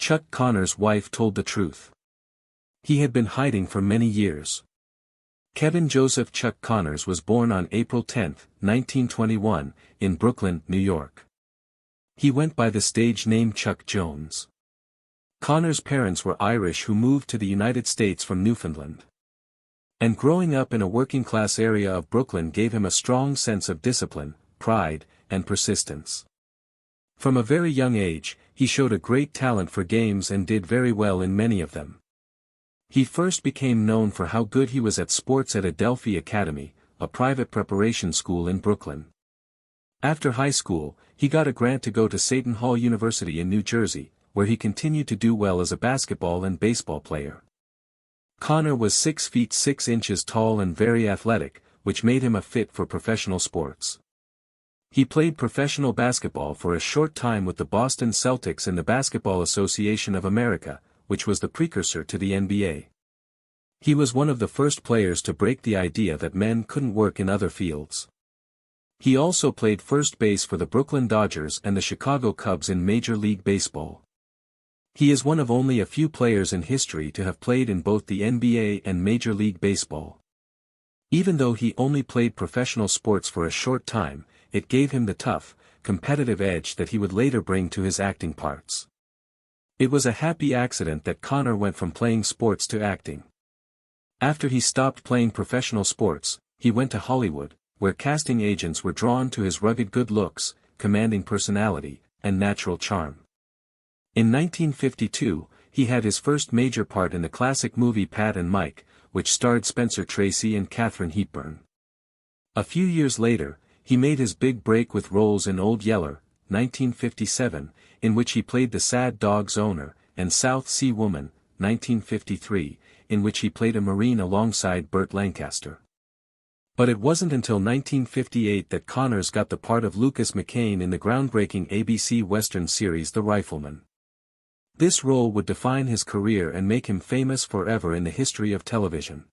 Chuck Connors' wife told the truth. He had been hiding for many years. Kevin Joseph Chuck Connors was born on April 10, 1921, in Brooklyn, New York. He went by the stage name Chuck Jones. Connors' parents were Irish who moved to the United States from Newfoundland. And growing up in a working-class area of Brooklyn gave him a strong sense of discipline, pride, and persistence. From a very young age, he showed a great talent for games and did very well in many of them. He first became known for how good he was at sports at Adelphi Academy, a private preparation school in Brooklyn. After high school, he got a grant to go to Seton Hall University in New Jersey, where he continued to do well as a basketball and baseball player. Connor was 6 feet 6 inches tall and very athletic, which made him a fit for professional sports. He played professional basketball for a short time with the Boston Celtics in the Basketball Association of America, which was the precursor to the NBA. He was one of the first players to break the idea that men couldn't work in other fields. He also played first base for the Brooklyn Dodgers and the Chicago Cubs in Major League Baseball. He is one of only a few players in history to have played in both the NBA and Major League Baseball. Even though he only played professional sports for a short time, it gave him the tough, competitive edge that he would later bring to his acting parts. It was a happy accident that Connor went from playing sports to acting. After he stopped playing professional sports, he went to Hollywood, where casting agents were drawn to his rugged good looks, commanding personality, and natural charm. In 1952, he had his first major part in the classic movie Pat and Mike, which starred Spencer Tracy and Katharine Hepburn. A few years later, he made his big break with roles in Old Yeller, 1957, in which he played the sad dog's owner, and South Sea Woman, 1953, in which he played a Marine alongside Burt Lancaster. But it wasn't until 1958 that Connors got the part of Lucas McCain in the groundbreaking ABC Western series The Rifleman. This role would define his career and make him famous forever in the history of television.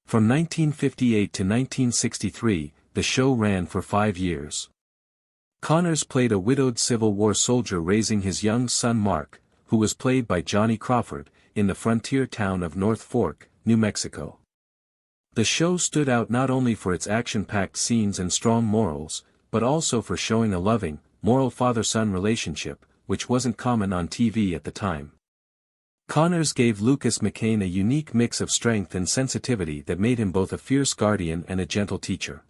From 1958 to 1963, the show ran for 5 years. Connors played a widowed Civil War soldier raising his young son Mark, who was played by Johnny Crawford, in the frontier town of North Fork, New Mexico. The show stood out not only for its action-packed scenes and strong morals, but also for showing a loving, moral father-son relationship, which wasn't common on TV at the time. Connors gave Lucas McCain a unique mix of strength and sensitivity that made him both a fierce guardian and a gentle teacher.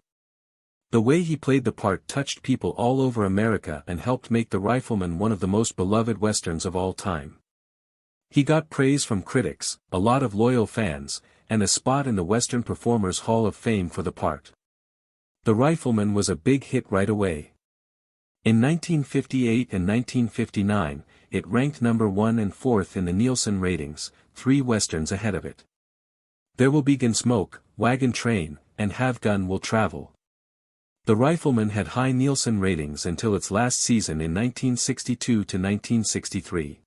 The way he played the part touched people all over America and helped make The Rifleman one of the most beloved westerns of all time. He got praise from critics, a lot of loyal fans, and a spot in the Western Performers Hall of Fame for the part. The Rifleman was a big hit right away. In 1958 and 1959, it ranked number 1 and 4th in the Nielsen ratings, 3 westerns ahead of it. There Will Be Gunsmoke, Wagon Train, and Have Gun Will Travel. The Rifleman had high Nielsen ratings until its last season in 1962 to 1963.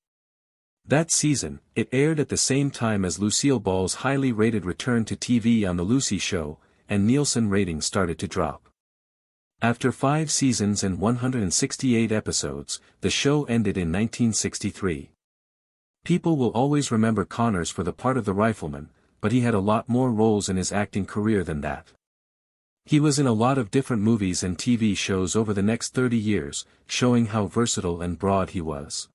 That season, it aired at the same time as Lucille Ball's highly rated return to TV on The Lucy Show, and Nielsen ratings started to drop. After 5 seasons and 168 episodes, the show ended in 1963. People will always remember Connors for the part of the Rifleman, but he had a lot more roles in his acting career than that. He was in a lot of different movies and TV shows over the next 30 years, showing how versatile and broad he was.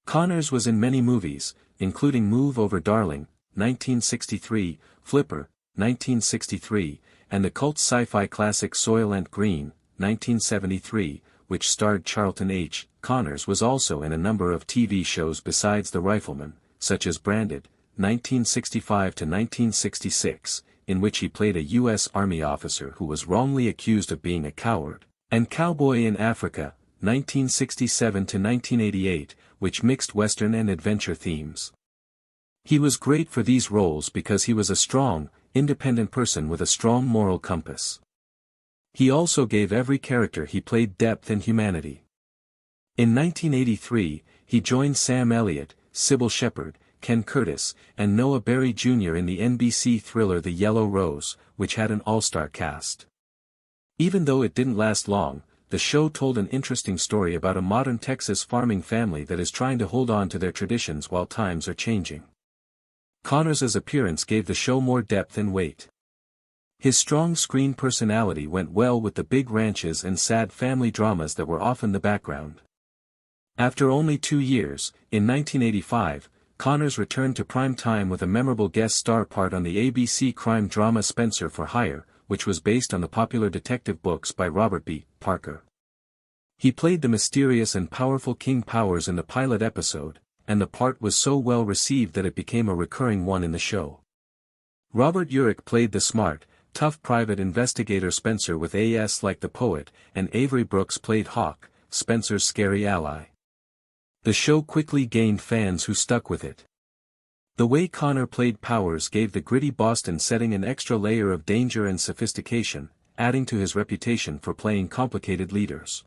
Connors was in many movies, including Move Over Darling, 1963, Flipper, 1963, and the cult sci-fi classic Soylent Green, 1973, which starred Charlton H. Connors was also in a number of TV shows besides The Rifleman, such as Branded, 1965 to 1966, in which he played a U.S. Army officer who was wrongly accused of being a coward, and Cowboy in Africa, 1967 to 1988, which mixed Western and adventure themes. He was great for these roles because he was a strong, independent person with a strong moral compass. He also gave every character he played depth and humanity. In 1983, he joined Sam Elliott, Sybil Shepherd, Ken Curtis, and Noah Berry Jr. in the NBC thriller The Yellow Rose, which had an all-star cast. Even though it didn't last long, the show told an interesting story about a modern Texas farming family that is trying to hold on to their traditions while times are changing. Connors' appearance gave the show more depth and weight. His strong screen personality went well with the big ranches and sad family dramas that were often the background. After only 2 years, in 1985, Connors returned to prime time with a memorable guest star part on the ABC crime drama Spencer for Hire, which was based on the popular detective books by Robert B. Parker. He played the mysterious and powerful King Powers in the pilot episode, and the part was so well received that it became a recurring one in the show. Robert Urich played the smart, tough private investigator Spencer with A.S. like the poet, and Avery Brooks played Hawk, Spencer's scary ally. The show quickly gained fans who stuck with it. The way Connor played Powers gave the gritty Boston setting an extra layer of danger and sophistication, adding to his reputation for playing complicated leaders.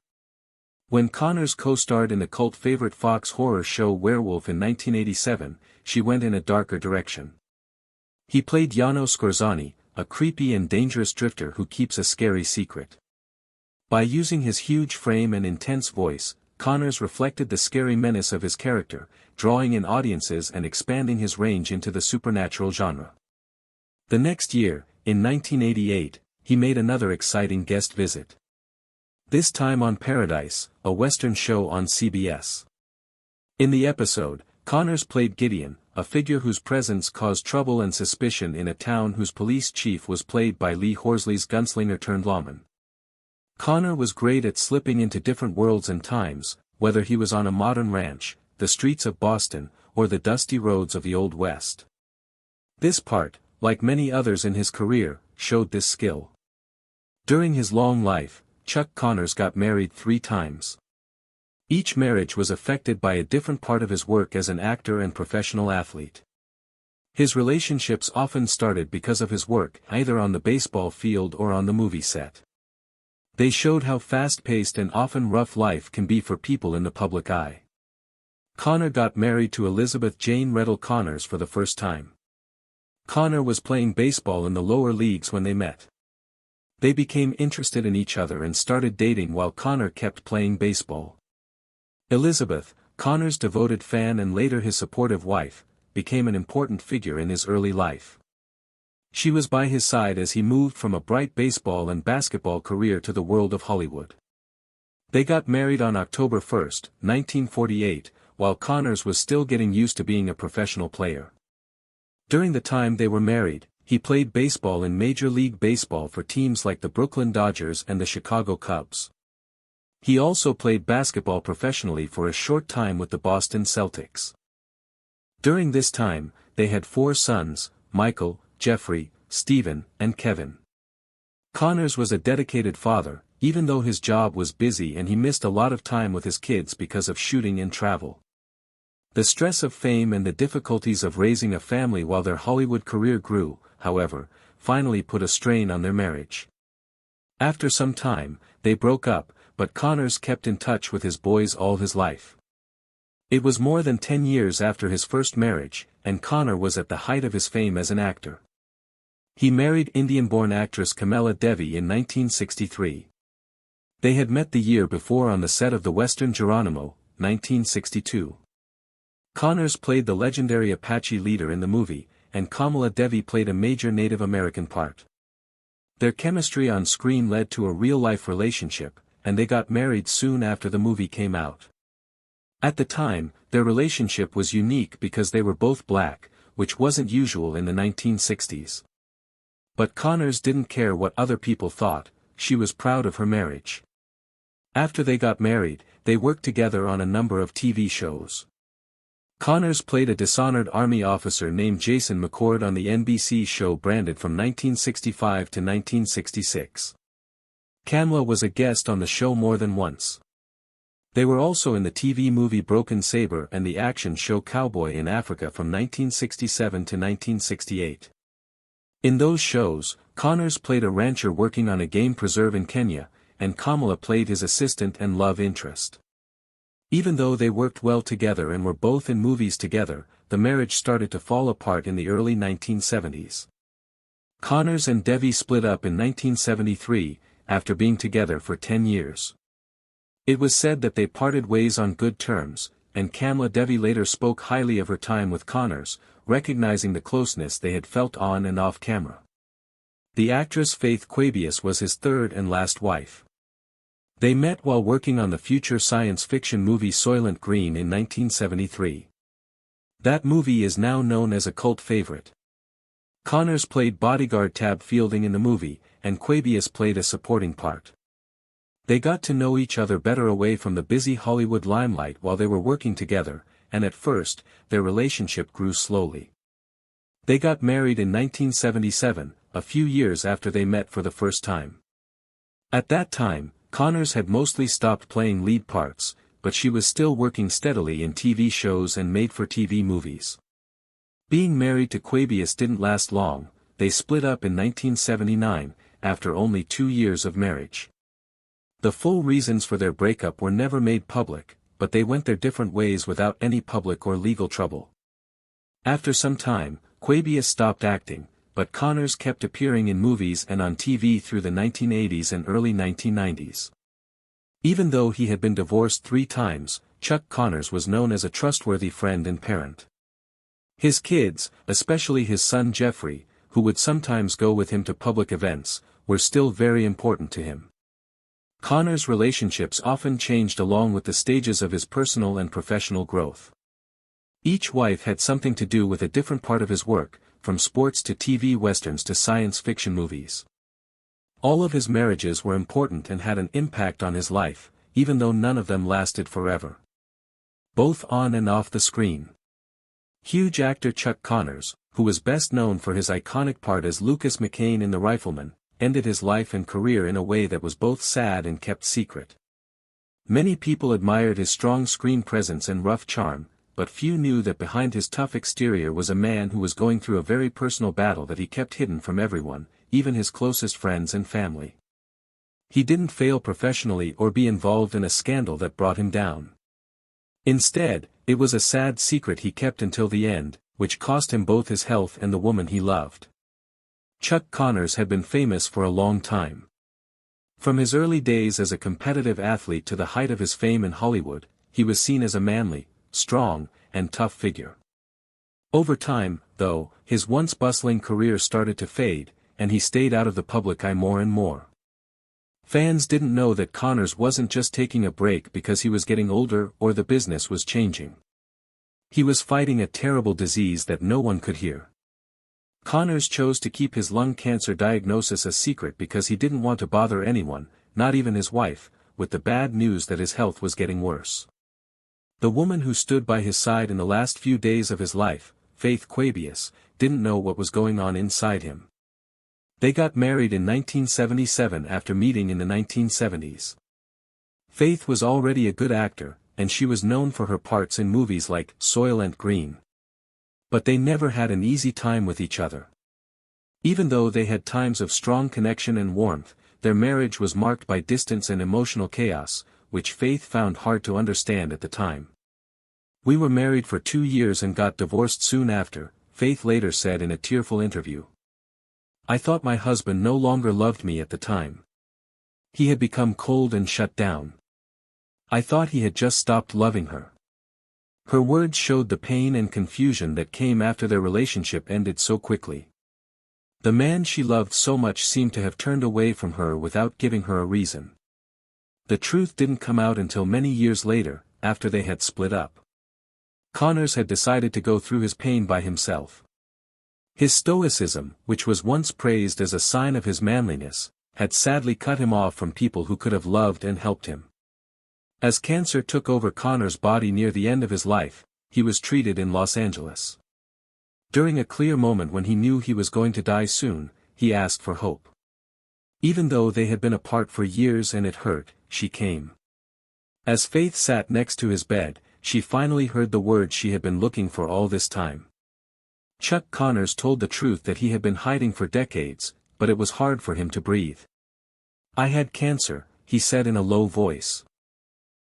When Connors co-starred in the cult favorite Fox horror show Werewolf in 1987, she went in a darker direction. He played Jano Scorzani, a creepy and dangerous drifter who keeps a scary secret. By using his huge frame and intense voice, Connors reflected the scary menace of his character, drawing in audiences and expanding his range into the supernatural genre. The next year, in 1988, he made another exciting guest visit. This time on Paradise, a Western show on CBS. In the episode, Connors played Gideon, a figure whose presence caused trouble and suspicion in a town whose police chief was played by Lee Horsley's gunslinger-turned-lawman. Connor was great at slipping into different worlds and times, whether he was on a modern ranch, the streets of Boston, or the dusty roads of the Old West. This part, like many others in his career, showed this skill. During his long life, Chuck Connors got married 3 times. Each marriage was affected by a different part of his work as an actor and professional athlete. His relationships often started because of his work, either on the baseball field or on the movie set. They showed how fast-paced and often rough life can be for people in the public eye. Connor got married to Elizabeth Jane Reddell Connors for the first time. Connor was playing baseball in the lower leagues when they met. They became interested in each other and started dating while Connor kept playing baseball. Elizabeth, Connor's devoted fan and later his supportive wife, became an important figure in his early life. She was by his side as he moved from a bright baseball and basketball career to the world of Hollywood. They got married on October 1, 1948, while Connors was still getting used to being a professional player. During the time they were married, he played baseball in Major League Baseball for teams like the Brooklyn Dodgers and the Chicago Cubs. He also played basketball professionally for a short time with the Boston Celtics. During this time, they had 4 sons, Michael, Jeffrey, Stephen, and Kevin. Connors was a dedicated father, even though his job was busy and he missed a lot of time with his kids because of shooting and travel. The stress of fame and the difficulties of raising a family while their Hollywood career grew, however, finally put a strain on their marriage. After some time, they broke up, but Connors kept in touch with his boys all his life. It was more than 10 years after his first marriage, and Connor was at the height of his fame as an actor. He married Indian-born actress Camilla Devi in 1963. They had met the year before on the set of the Western Geronimo, 1962. Connors played the legendary Apache leader in the movie, and Kamala Devi played a major Native American part. Their chemistry on screen led to a real-life relationship, and they got married soon after the movie came out. At the time, their relationship was unique because they were both black, which wasn't usual in the 1960s. But Connors didn't care what other people thought, she was proud of her marriage. After they got married, they worked together on a number of TV shows. Connors played a dishonored Army officer named Jason McCord on the NBC show Branded from 1965 to 1966. Kamala was a guest on the show more than once. They were also in the TV movie Broken Saber and the action show Cowboy in Africa from 1967 to 1968. In those shows, Connors played a rancher working on a game preserve in Kenya, and Kamala played his assistant and love interest. Even though they worked well together and were both in movies together, the marriage started to fall apart in the early 1970s. Connors and Devi split up in 1973, after being together for 10 years. It was said that they parted ways on good terms, and Kamala Devi later spoke highly of her time with Connors, recognizing the closeness they had felt on and off camera. The actress Faith Quabius was his third and last wife. They met while working on the future science fiction movie Soylent Green in 1973. That movie is now known as a cult favorite. Connors played bodyguard Tab Fielding in the movie, and Quabius played a supporting part. They got to know each other better away from the busy Hollywood limelight while they were working together, and at first, their relationship grew slowly. They got married in 1977, a few years after they met for the first time. At that time, Connors had mostly stopped playing lead parts, but she was still working steadily in TV shows and made-for-TV movies. Being married to Quabius didn't last long. They split up in 1979, after only 2 years of marriage. The full reasons for their breakup were never made public, but they went their different ways without any public or legal trouble. After some time, Quabius stopped acting, but Connors kept appearing in movies and on TV through the 1980s and early 1990s. Even though he had been divorced 3 times, Chuck Connors was known as a trustworthy friend and parent. His kids, especially his son Jeffrey, who would sometimes go with him to public events, were still very important to him. Connors' relationships often changed along with the stages of his personal and professional growth. Each wife had something to do with a different part of his work, from sports to TV westerns to science fiction movies. All of his marriages were important and had an impact on his life, even though none of them lasted forever. Both on and off the screen. Huge actor Chuck Connors, who was best known for his iconic part as Lucas McCain in The Rifleman, ended his life and career in a way that was both sad and kept secret. Many people admired his strong screen presence and rough charm, but few knew that behind his tough exterior was a man who was going through a very personal battle that he kept hidden from everyone, even his closest friends and family. He didn't fail professionally or be involved in a scandal that brought him down. Instead, it was a sad secret he kept until the end, which cost him both his health and the woman he loved. Chuck Connors had been famous for a long time. From his early days as a competitive athlete to the height of his fame in Hollywood, he was seen as a manly, strong, and tough figure. Over time, though, his once bustling career started to fade, and he stayed out of the public eye more and more. Fans didn't know that Connors wasn't just taking a break because he was getting older or the business was changing. He was fighting a terrible disease that no one could hear. Connors chose to keep his lung cancer diagnosis a secret because he didn't want to bother anyone, not even his wife, with the bad news that his health was getting worse. The woman who stood by his side in the last few days of his life, Faith Quabius, didn't know what was going on inside him. They got married in 1977 after meeting in the 1970s. Faith was already a good actor, and she was known for her parts in movies like Soylent Green. But they never had an easy time with each other. Even though they had times of strong connection and warmth, their marriage was marked by distance and emotional chaos, which Faith found hard to understand at the time. "We were married for 2 years and got divorced soon after," Faith later said in a tearful interview. "I thought my husband no longer loved me at the time. He had become cold and shut down. I thought he had just stopped loving her." Her words showed the pain and confusion that came after their relationship ended so quickly. The man she loved so much seemed to have turned away from her without giving her a reason. The truth didn't come out until many years later, after they had split up. Connors had decided to go through his pain by himself. His stoicism, which was once praised as a sign of his manliness, had sadly cut him off from people who could have loved and helped him. As cancer took over Connors' body near the end of his life, he was treated in Los Angeles. During a clear moment when he knew he was going to die soon, he asked for hope. Even though they had been apart for years and it hurt, she came. As Faith sat next to his bed, she finally heard the words she had been looking for all this time. Chuck Connors told the truth that he had been hiding for decades, but it was hard for him to breathe. "I had cancer," he said in a low voice.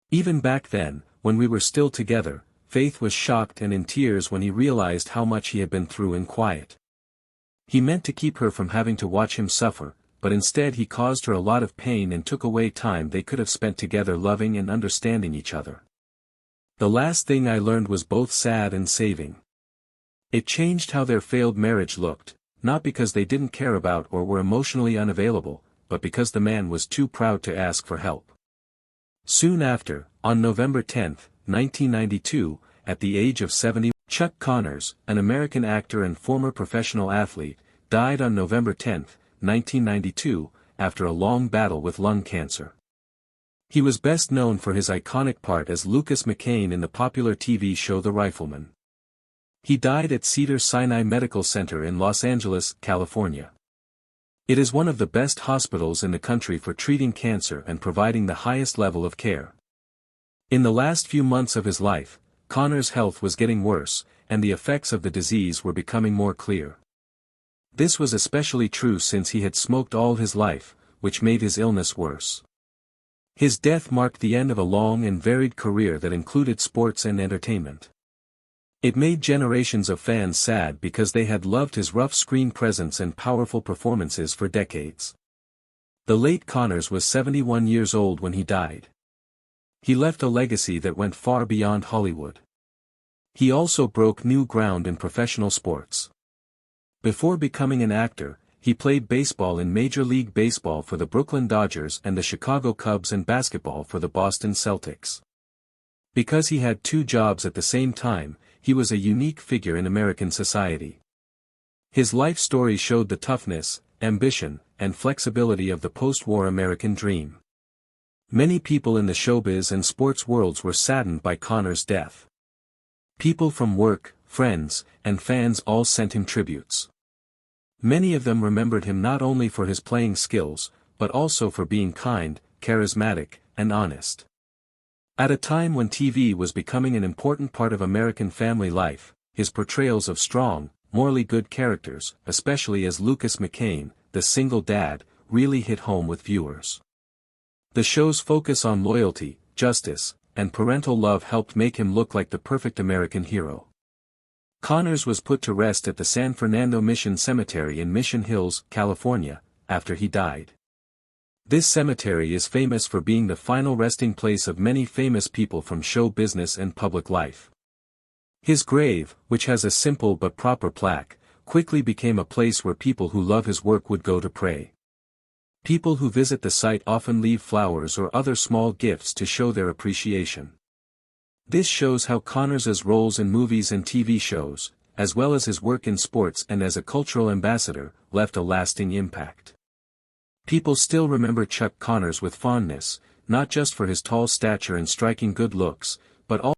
Even back then, when we were still together, Faith was shocked and in tears when he realized how much he had been through in quiet. He meant to keep her from having to watch him suffer, but instead he caused her a lot of pain and took away time they could have spent together loving and understanding each other. The last thing I learned was both sad and saving. It changed how their failed marriage looked, not because they didn't care about or were emotionally unavailable, but because the man was too proud to ask for help. Soon after, on November 10, 1992, at the age of 70, Chuck Connors, an American actor and former professional athlete, died on November 10, 1992, after a long battle with lung cancer. He was best known for his iconic part as Lucas McCain in the popular TV show The Rifleman. He died at Cedars-Sinai Medical Center in Los Angeles, California. It is one of the best hospitals in the country for treating cancer and providing the highest level of care. In the last few months of his life, Connors' health was getting worse, and the effects of the disease were becoming more clear. This was especially true since he had smoked all his life, which made his illness worse. His death marked the end of a long and varied career that included sports and entertainment. It made generations of fans sad because they had loved his rough screen presence and powerful performances for decades. The late Connors was 71 years old when he died. He left a legacy that went far beyond Hollywood. He also broke new ground in professional sports. Before becoming an actor, he played baseball in Major League Baseball for the Brooklyn Dodgers and the Chicago Cubs and basketball for the Boston Celtics. Because he had two jobs at the same time, he was a unique figure in American society. His life story showed the toughness, ambition, and flexibility of the post-war American dream. Many people in the showbiz and sports worlds were saddened by Connors' death. People from work, friends, and fans all sent him tributes. Many of them remembered him not only for his playing skills, but also for being kind, charismatic, and honest. At a time when TV was becoming an important part of American family life, his portrayals of strong, morally good characters, especially as Lucas McCain, the single dad, really hit home with viewers. The show's focus on loyalty, justice, and parental love helped make him look like the perfect American hero. Connors was put to rest at the San Fernando Mission Cemetery in Mission Hills, California, after he died. This cemetery is famous for being the final resting place of many famous people from show business and public life. His grave, which has a simple but proper plaque, quickly became a place where people who love his work would go to pray. People who visit the site often leave flowers or other small gifts to show their appreciation. This shows how Connors' roles in movies and TV shows, as well as his work in sports and as a cultural ambassador, left a lasting impact. People still remember Chuck Connors with fondness, not just for his tall stature and striking good looks, but also